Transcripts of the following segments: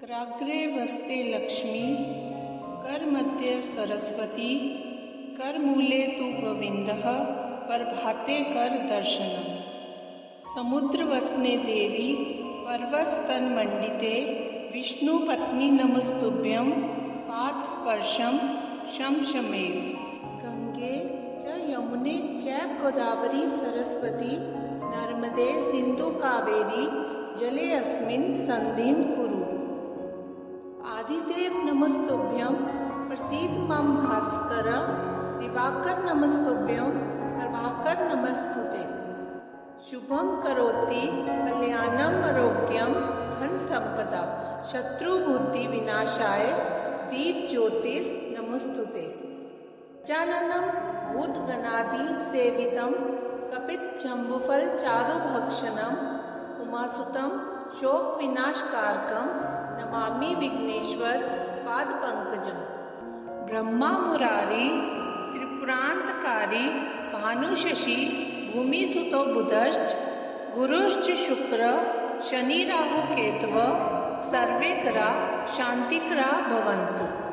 कराग्रे वस्ते लक्ष्मी, करमध्ये सरस्वती, करमूले तु गोविन्दः, प्रभाते कर दर्शनम्। समुद्रवसने देवी, पर्वतस्तनमण्डिते, विष्णुपत्नी नमस्तुभ्यं, पादस्पर्शं शमशमेव। गंगे च यमुने चैव गोदावरी सरस्वती, नर्मदे सिन्धु कावेरी, जले अस्मिन् सन्धिं कुरु। आदिदेव नमस्तुभ्यं, प्रसीद मम भास्कर, दिवाकर नमस्तुभ्यं, प्रभाकर नमस्तुते। शुभं करोति कल्याणम आरोग्यम धन संपदा, शत्रु बुद्धि विनाशाय दीप ज्योतिर नमस्तुते। गजाननं भूतगणादि सेवितं, कपित जम्बुफल चारुभक्षणं, उमासुतं शोक विनाशकारकं, नमामि विघ्नेश्वर पाद पंकजं। ब्रह्मा मुरारी त्रिपुरांतकारी, भानुशशि भूमिसुतो बुधश्च, गुरुश्च शुक्र शनि राहु केतव, सर्वे ग्रहा शांतिकरा भवन्तु।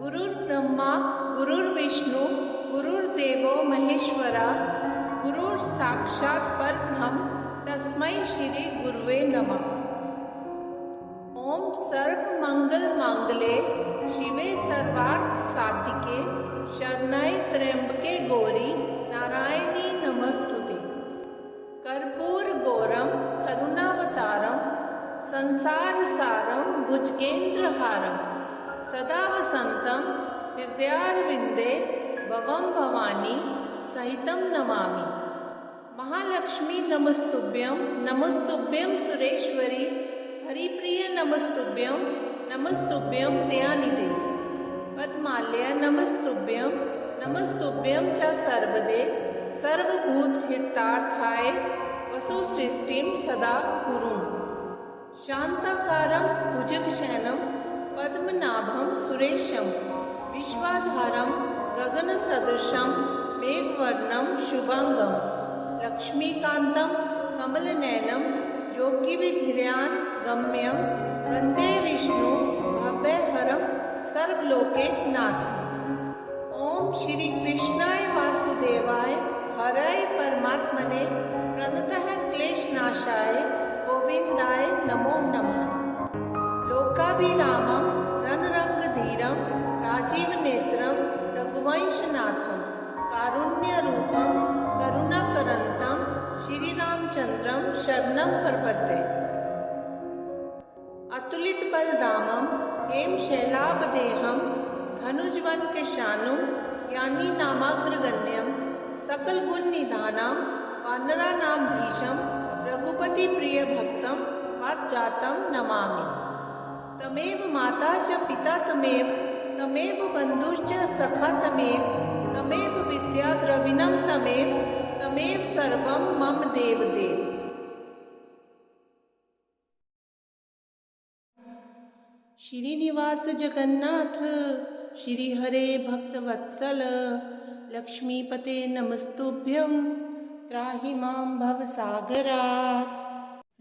गुरुर्ब्रह्मा गुरुर्विष्णु गुरुर्देवो महेश्वरा, गुरुः साक्षात् परब्रह्म तस्मै श्री गुरुवे नमः। ओम सर्व मंगल मांगले शिवे सर्वार्थ साधिके, शरण्ये त्र्यंबके गौरी नारायणी नमस्तुते। कर्पूर गौरम करुणावतारम, संसार सारम भुजगेन्द्रहारम, सदा वसंतम हृदयारविंदे, भवम भवानी सहितं नमामि। महालक्ष्मी नमस्तुभ्यं, नमस्तुभ्यं सुरेश्वरी, हरिप्रिय नमस्तुभ्यं, नमस्तुभ्यं दयानिधे। पद्मालय नमस्तुभ्यं, नमस्तुभ्यं च सर्वदे, सर्वभूत हितार्थाय वसुसृष्टिं सदा कुरुं। शान्ताकारं भुजगशयनं पद्मनाभं सुरेशं, विश्वाधारं गगनसदृशं मेघवर्णं शुभांगं, लक्ष्मीकान्तं कमलनयनं योगिविधिर्यान् गम्यं, वन्दे विष्णु भव्यहरं सर्वलोकैकनाथम्। ओम श्री कृष्णाय वासुदेवाय हराय परमात्मने, प्रणतः क्लेशनाशाय गोविन्दाय नमो नमः। लोकाभिरामं रणरङ्गधीरं, राजीवनेत्रं रघुवंशनाथं, कारुण्यरूपं करुणाकरन्तं श्रीरामचन्द्रं शरणं प्रपद्ये। अतुलित बलधामं हेम शैलाभदेहं, धनुज्वनकृशानुं ज्ञानी नामाग्रगण्यं, सकल गुण निधानं वानराणामधीशं, रघुपति प्रिय भक्तं वातजातं नमामि। तमेव माता च पिता तमेव, तमेव बन्धुश्च सखा तमेव, तमेव विद्या द्रविणं तमेव, तमेव सर्वं मम देवदेव। श्रीनिवास जगन्नाथ श्री हरे भक्तवत्सल, लक्ष्मीपते नमस्तुभ्यं, त्राहि मां भवसागरात्।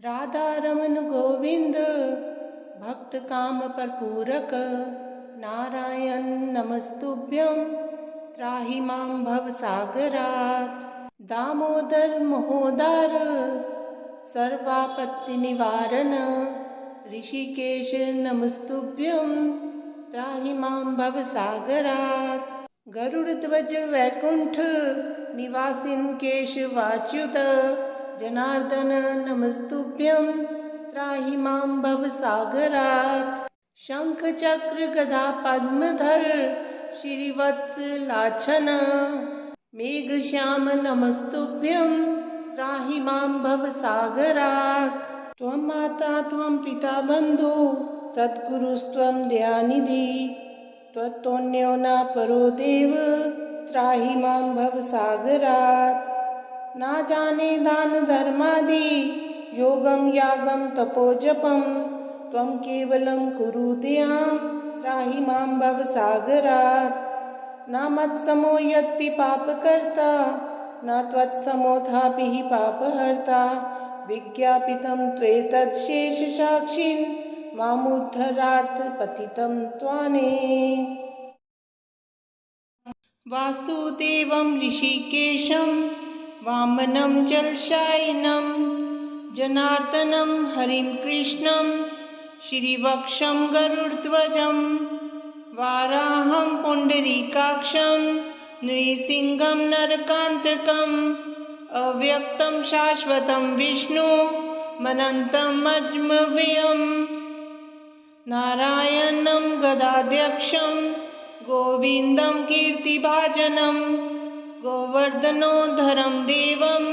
राधारमण गोविंद भक्त काम परपूरक, नारायण नमस्तुभ्यं, त्राहि मां भवसागरात्। दामोदर महोदार सर्वापत्ति निवारण, ऋषिकेश नमस्तुभ्यं, त्राहि मां भवसागरात्। गरुड़ध्वज वैकुंठ निवासिन् केशवाच्युत, जनार्दन नमस्तुभ्यं, त्राहि मां भवसागरात्। शंख चक्र गदा पद्मधर श्रीवत्स लाछन, मेघश्याम नमस्तुभ्यं, त्राहि मां भवसागरात्। त्वं माता त्वं पिता बन्धु सद्गुरुस्त्वं दयानिधि, त्वत्तोऽन्यो न परो देव, त्राहि मां भवसागरात्। न जाने दान धर्मादि, योगं यागं तपोजपं, त्वं केवलं कुरु दयां, त्राहि मां भवसागरात्। न मत्समो यद्पि पापकर्ता, न त्वत्समोऽथापि पापहर्ता, विज्ञापितं त्वेतत् शेषसाक्षिन् मामुद्धरार्थपतितं त्वाने। वासुदेवं ऋषिकेशं वामनं जलशायिनं जनार्दनं हरिं कृष्णं श्रीवक्षं गरुडध्वजं वाराहं पुण्डरीकाक्षं नृसिंहं नरकान्तकम् अव्यक्तं शाश्वतं विष्णुमनन्तम् अजमव्ययम् नारायणं गदाध्यक्षं गोविन्दं कीर्तिभाजनं गोवर्धनोद्धरं देवं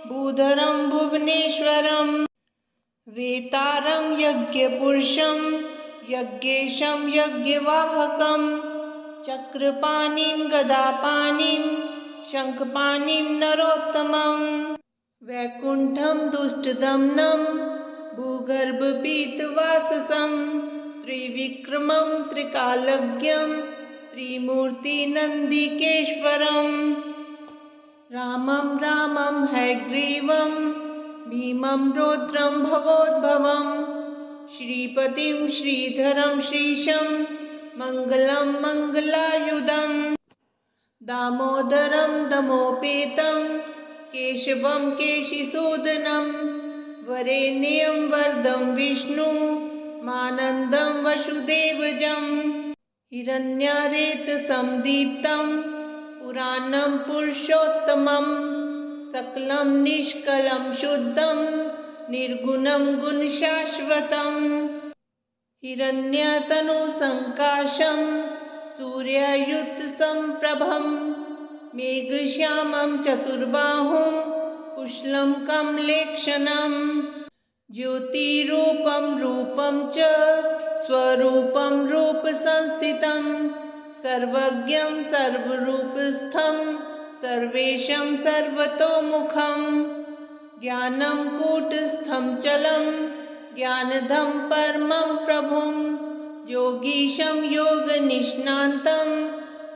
भूधरं भुवनेश्वरं वेतारं यज्ञपुरुषं यज्ञेशं यज्ञवाहकं चक्रपाणिं गदापाणिं शङ्खपाणिं नरोत्तमं वैकुण्ठं दुष्टदमनं भूगर्भपीतवाससं त्रिविक्रमं त्रिकालज्ञं त्रिमूर्तिनन्दिकेश्वरं रामं रामं हयग्रीवं भीमं रौद्रं भवोद्भवं श्रीपतिं श्रीधरं श्रीशं मङ्गलं मङ्गलायुधम् दामोदरं दमोपेतं केशवं केशिसूदनं वरेण्यं वरदं विष्णुमानन्दं वसुदेवजं हिरण्यारेतसंदीप्तं पुराणं पुरुषोत्तमं सकलं निष्कलं शुद्धं निर्गुणं गुणशाश्वतं हिरण्यतनुसङ्काशं सूर्यायुतसम्प्रभं मेघश्यामं चतुर्बाहुं कुशलं कमलेक्षणं ज्योतिरूपं रूपं च स्वरूपं रूपसंस्थितं सर्वज्ञं सर्वरूपस्थं सर्वेशं सर्वतोमुखं ज्ञानं कूटस्थं चलं ज्ञानदं परमं प्रभुं योगीशं योगनिष्णान्तं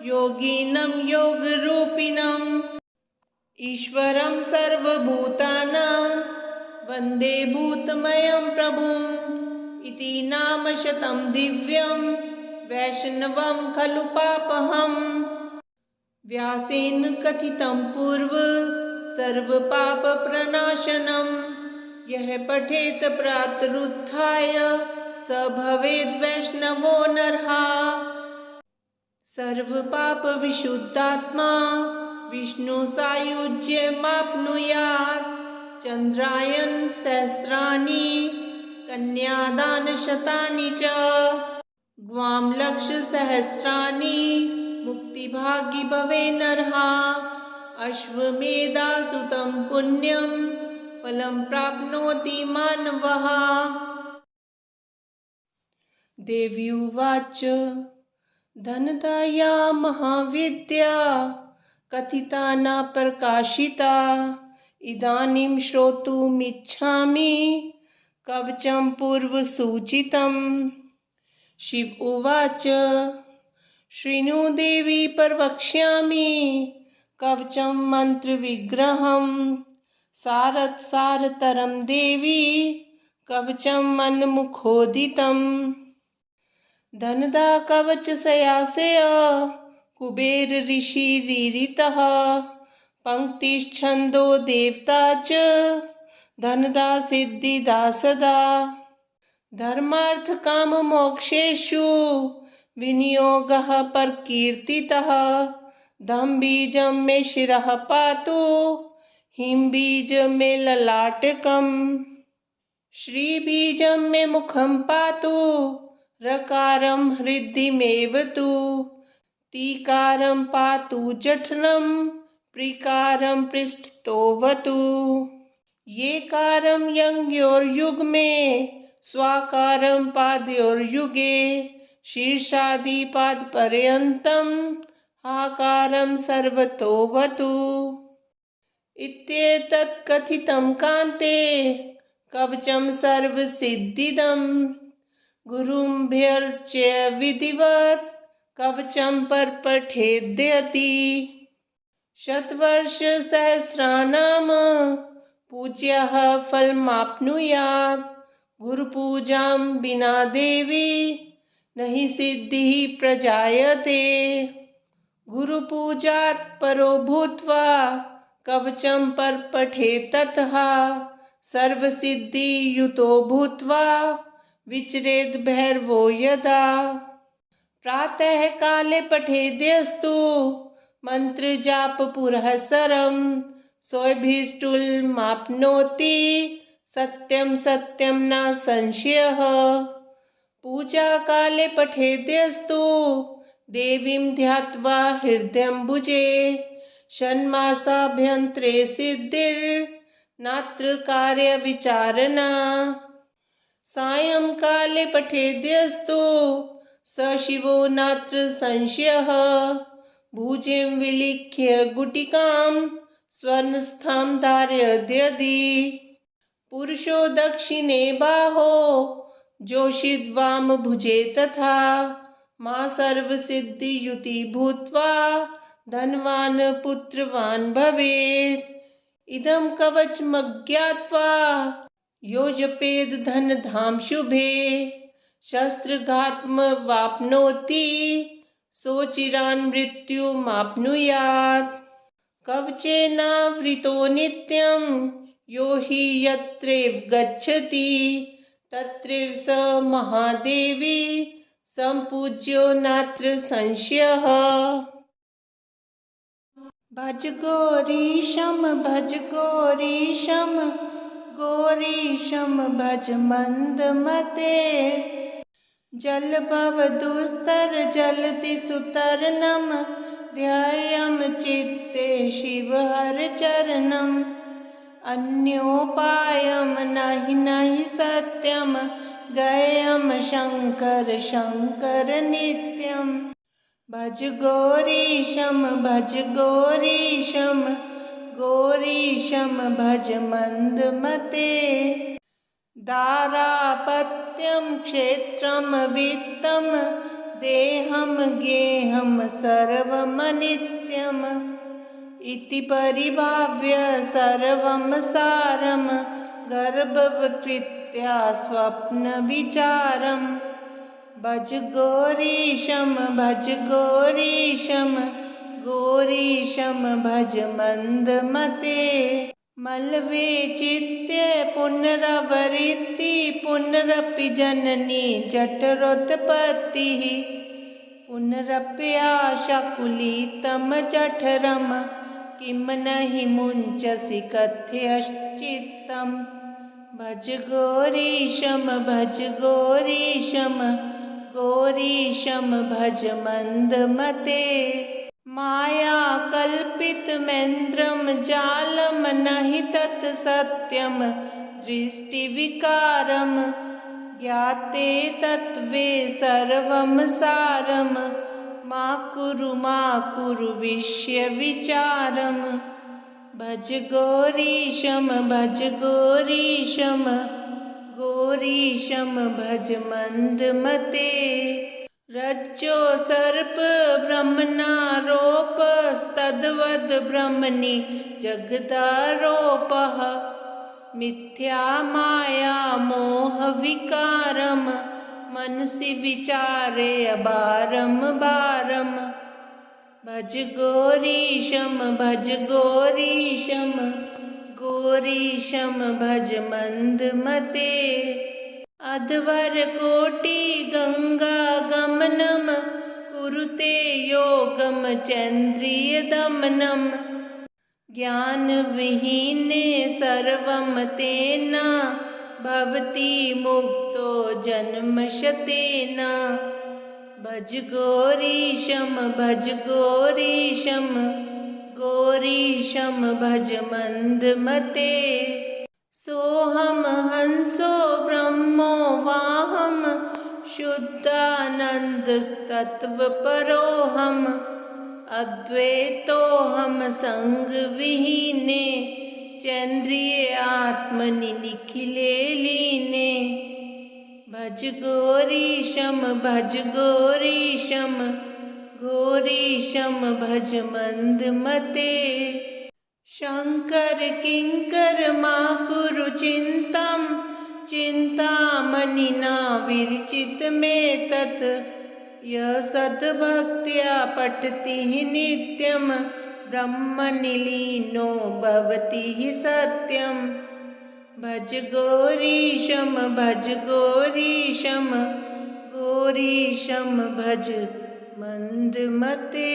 योगिनं योगरूपिणम् ईश्वरं सर्वभूतानां वन्दे भूतमयं प्रभुम् इति नाम शतं दिव्यं वैष्णवं खलु पापहम् व्यासेन कथितं पूर्व सर्वपापप्रणाशनं यः पठेत प्रातरुत्थाय स भवेद् वैष्णवो नरः सर्वपापविशुद्धात्मा विष्णुसायुज्यमाप्नुयात् चन्द्रायण सहस्राणि कन्यादानशतानि च ग्वां लक्षसहस्राणि मुक्तिभागी भवे नरः अश्वमेधासुतं पुण्यं फलं प्राप्नोति मानवः। देवी उवाच धनदाया महाविद्या कथिता न प्रकाशिता इदानीं श्रोतुमिच्छामि कवचं पूर्वसूचितं। शिव उवाच शृणु देवी प्रवक्ष्यामि कवचं मन्त्रविग्रहं सारतरं देवी कवचं मन्मुखोदितं धनदा कवचस्यास्य कुबेर ऋषिरीरितः पंक्तिश्छन्दो देवता च धनदा सिद्धिदा सदा धर्मार्थकाममोक्षेषु विनियोगः प्रकीर्तितः धम बीजं मे शिरः पातु हिम बीज मे ललाटकम् श्रीबीजं मे मुखं पातु रकारं हृदिमेव तु तीकारं पातु जठरं प्रीकारं पृष्ठतोऽवतु येकारं यङ्योर्युग्मे स्वाकारं पादयोर्युगे शीर्षादिपादपर्यन्तं हाकारं सर्वतोऽवतु इत्येतत् कथितं कान्ते कवचं सर्वसिद्धिदं गुरुभ्यर्च विधिवत् कवचं परपठेद्यति शतवर्षसहस्राणां पूज्यः फलमाप्नुयात् गुरुपूजां विना देवी नहि सिद्धिः प्रजायते। गुरुपूजात् परो भूत्वा कवचं पर्पठेत् ततः सर्वसिद्धियुतो भूत्वा विचरेद् भैरवो यदा। प्रातः काले पठेद्यस्तु मन्त्रजापपुरःसरं सोऽभीष्टुलमाप्नोति सत्यं सत्यं न संशयः। पूजाकाले पठेद्यस्तु देवीं ध्यात्वा हृदयम्बुजे षण्मासाभ्यन्तरे सिद्धिर्नात्र कार्यविचारणा। सायंकाले पठेद्यस्तु स शिवो नात्र संशयः। भुजं विलिख्य गुटिकां स्वर्णस्थां धारयद्यदि पुरुषो दक्षिणे बाहो जोषिद्वाम भुजे तथा मा सर्वसिद्धियुति भूत्वा धनवान् पुत्रवान् भवेत्। इदं कवचमज्ञात्वा यो जपेद् धनधाम शुभे शस्त्रघातमवाप्नोति सोचिरान् मृत्युमाप्नुयात्। कवचेनावृतो नित्यं यो हि यत्रैव गच्छति तत्रैव स महादेवी सम्पूज्यो नात्र संशयः। भज गौरीशं भज गौरीशं गौरीशं भज मन्दमते। जलभवदुस्तर जलधिसुतरणं ध्यायं चित्ते शिवहरचरणम्। अन्योपायं नहि सत्यं गयं शङ्कर शङ्कर नित्यम्। भज गौरीशं भज गौरीशं गौरीशं भज मन्दमते। दारापत्यं क्षेत्रं वित्तं देहं गेहं सर्वमनित्यम्। इति परिभाव्य सर्वं सारं गर्भवकृत्या स्वप्नविचारम्। भज गौरीशं भज गौरीशं गौरीशं भज मन्दमते। मल्वे चित्ते पुनरवृत्ति पुनरपि जननी जठरोत्पत्तिः। पुनरप्याशाकुलितं जठरं किं नहि मुञ्चसि कथयश्चित्तम्। भज गौरीशं भज गौरीशं गौरीशं भज मन्दमते। मायाकल्पितमेन्द्रं जालं नहि तत् सत्यं दृष्टिविकारं। ज्ञाते तत्त्वे सर्वं सारं मा कुरु विषयविचारम्। भज गौरीशं भज गौरीशं गौरीशं भज मन्दमते। रज्जो सर्प ब्रह्मणारोपस्तद्वद् ब्रह्मणि जगदारोपः। मिथ्या माया मोहविकारं मनसि विचारे अबारं बारम्। भज गौरीशं भज गौरीशं गौरीशं भज मन्दमते। अध्वरकोटि गङ्गागमनं कुरुते योगं चन्द्रियदमनं। ज्ञानविहीने सर्वं तेन भवति मुक्तो जन्मशतेन। भज गौरीशं भज गौरीशं गौरीशं भज मन्दमते। सोऽहं हंसो ब्रह्मो वाहं शुद्धानन्दस्तत्त्वपरोऽहम्। अद्वैतोऽहं सङ्गविहीने चन्द्रिये आत्मनि निखिले लीने। भज गौरीशं भज गौरीशं गौरीशं भज मन्दमते। शङ्कर किङ्कर मा कुरु चिन्तां चिन्तामणिना विरचित में तत् यः सद्भक्त्या पठति नित्यं ब्रह्मनिलीनो भवति सत्यम्। भज गौरीशं भज गौरीशं गौरीशं भज मंदमते।